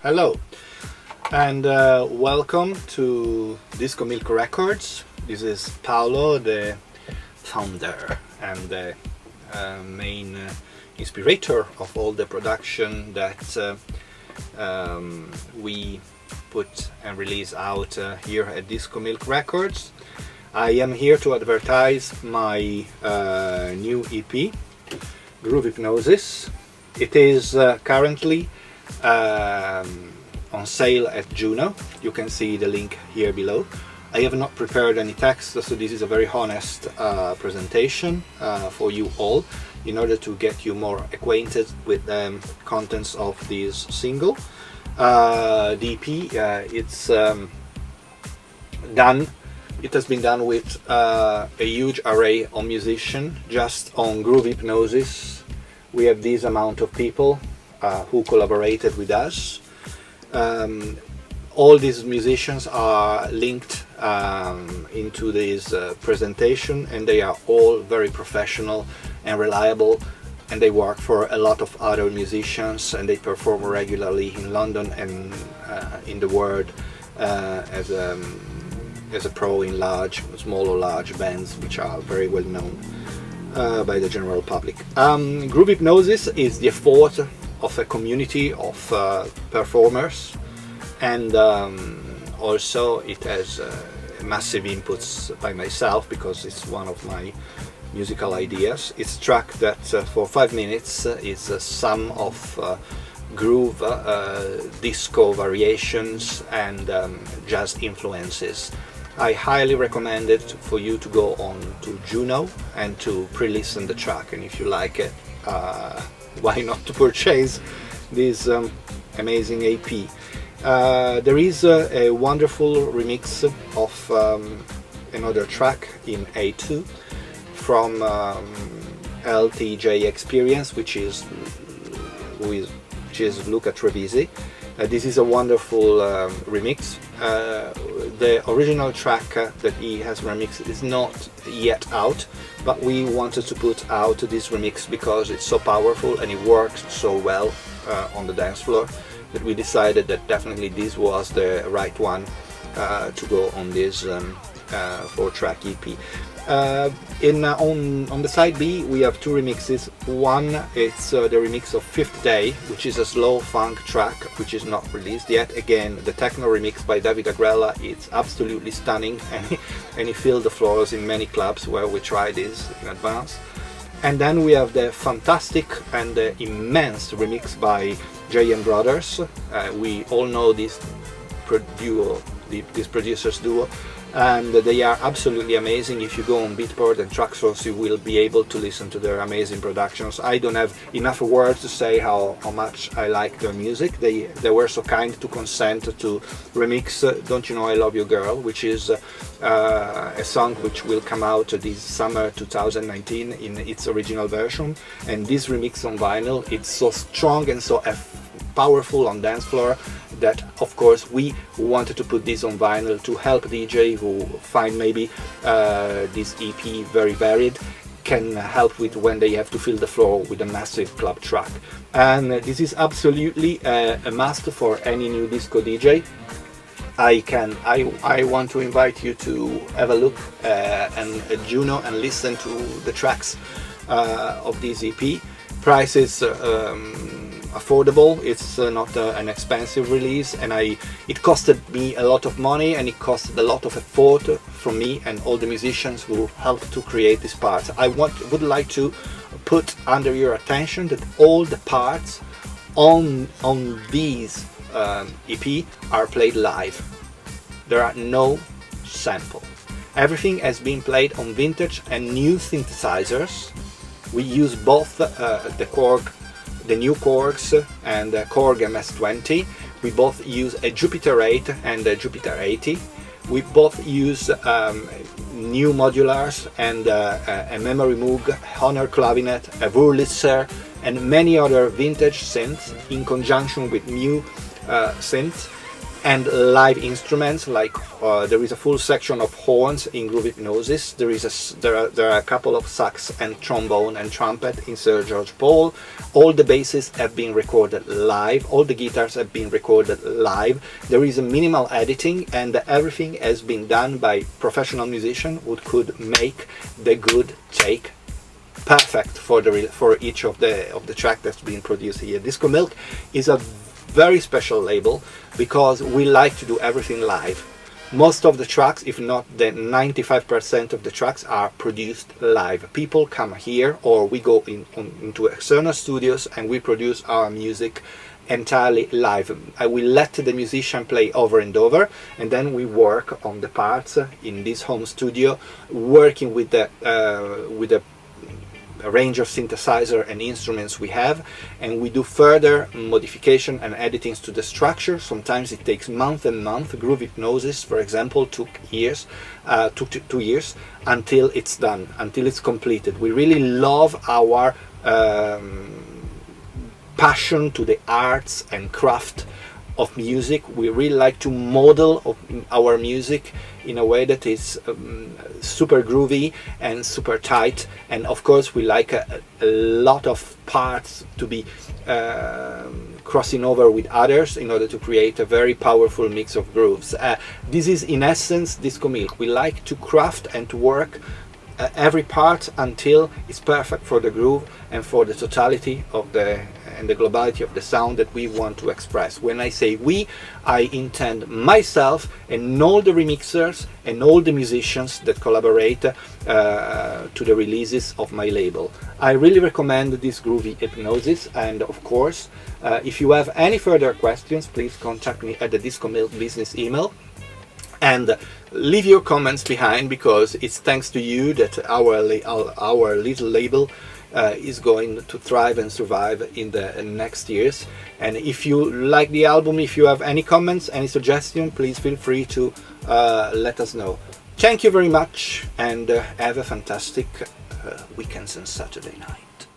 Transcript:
Hello and welcome to Disco Milk Records. This is Paolo, the founder and the main inspirator of all the production that we put and release out here at Disco Milk Records. I am here to advertise my new EP, Groovy Hypnosis. It is currently on sale at JUNO. You can see the link here below. I have not prepared any text, so this is a very honest presentation for you all in order to get you more acquainted with the contents of this single. The EP, it has been done with a huge array of musicians. Just on Groovy Hypnosis we have this amount of people who collaborated with us. All these musicians are linked into this presentation, and they are all very professional and reliable, and they work for a lot of other musicians, and they perform regularly in London and in the world as a pro in small or large bands which are very well known by the general public. Groovy Hypnosis is the effort of a community of performers, and also it has massive inputs by myself because it's one of my musical ideas. It's a track that for 5 minutes is a sum of groove, disco variations and jazz influences. I highly recommend it for you to go on to JUNO and to pre-listen the track, and if you like it, why not to purchase this amazing EP. There is a wonderful remix of another track in A2 from LTJ Experience, which is Luca Trevisi. This is a wonderful remix. The original track that he has remixed is not yet out, but we wanted to put out this remix because it's so powerful and it works so well on the dance floor that we decided that definitely this was the right one to go on this 4-track EP. On the side B we have 2 remixes. One, it's the remix of Fifth Day, which is a slow funk track which is not released yet. Again, the techno remix by David Agrella, it's absolutely stunning, and he filled the floors in many clubs where we tried this in advance. And then we have the fantastic and the immense remix by J.M. Brothers. We all know this producers duo, and they are absolutely amazing. If you go on Beatport and Traxsource, you will be able to listen to their amazing productions. I don't have enough words to say how much I like their music. They were so kind to consent to remix Don't You Know I Love You Girl, which is a song which will come out this summer 2019 in its original version, and this remix on vinyl, it's so strong and so powerful on dance floor that of course we wanted to put this on vinyl to help DJ who find maybe this EP very varied, can help with when they have to fill the floor with a massive club track. And this is absolutely a must for any new disco DJ. I want to invite you to have a look at JUNO and listen to the tracks of this EP. Price is affordable. It's not an expensive release, and it costed me a lot of money, and it costed a lot of effort from me and all the musicians who helped to create this part. I would like to put under your attention that all the parts on these EP are played live. There are no samples. Everything has been played on vintage and new synthesizers. We use both the new Korgs and the Korg MS-20. We both use a Jupiter 8 and a Jupiter 80. We both use new modulars and a Memory Moog, Honor Clavinet, a Wurlitzer, and many other vintage synths in conjunction with new synths. and live instruments, like there is a full section of horns in Groovy Hypnosis. There are a couple of sax and trombone and trumpet in Sir George Paul. All the basses have been recorded live, all the guitars have been recorded live. There is a minimal editing, and everything has been done by professional musicians who could make the good take perfect for each of the track that's been produced here. Disco Milk is a very special label because we like to do everything live. Most of the tracks, if not the 95% of the tracks, are produced live. People come here, or we go into external studios and we produce our music entirely live. I will let the musician play over and over, and then we work on the parts in this home studio, working with the a range of synthesizer and instruments we have, and we do further modification and editings to the structure. Sometimes it takes months and months. Groovy Hypnosis, for example, took 2 years until it's done, until it's completed. We really love our passion to the arts and craft of music. We really like to model our music in a way that is super groovy and super tight, and of course we like a lot of parts to be crossing over with others in order to create a very powerful mix of grooves. This is in essence Disco Milk. We like to craft and to work every part until it's perfect for the groove and for the totality of the globality of the sound that we want to express. When I say we, I intend myself and all the remixers and all the musicians that collaborate to the releases of my label. I really recommend this Groovy Hypnosis, and of course if you have any further questions, please contact me at the Disco Milk business email, and leave your comments behind, because it's thanks to you that our little label is going to thrive and survive in the next years. And if you like the album, if you have any comments, any suggestion, please feel free to let us know. Thank you very much, and have a fantastic weekend and Saturday night.